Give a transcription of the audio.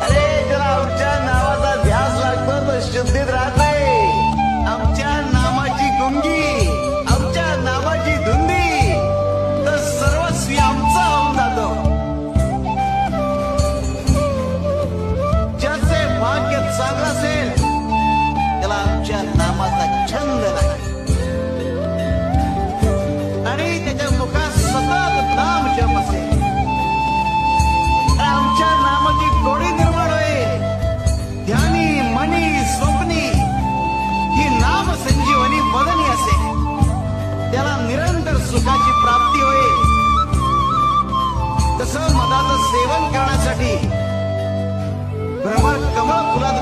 अरे जरा आमच्या नावाचा ध्यास लागतो तर शुद्धीत राहते. आमच्या नामाची गुंगी, आमच्या नामाची धुंदी तर सर्वस्वी आमचा होऊन जातो. ज्याचे भाग्य चांगलं असेल त्याला आमच्या नामाचा छंद लागेल आणि त्याच्या मुखात सतत नाम जप असेल. आमच्या नामाची गोडी निर्माण होईल. ध्यानी मनी स्वप्नी ही नाम संजीवनी बदनी असेल. त्याला निरंतर सुखाची प्राप्ती होईल. तसं मधाचं सेवन करण्यासाठी भ्रमर कमळ फुलात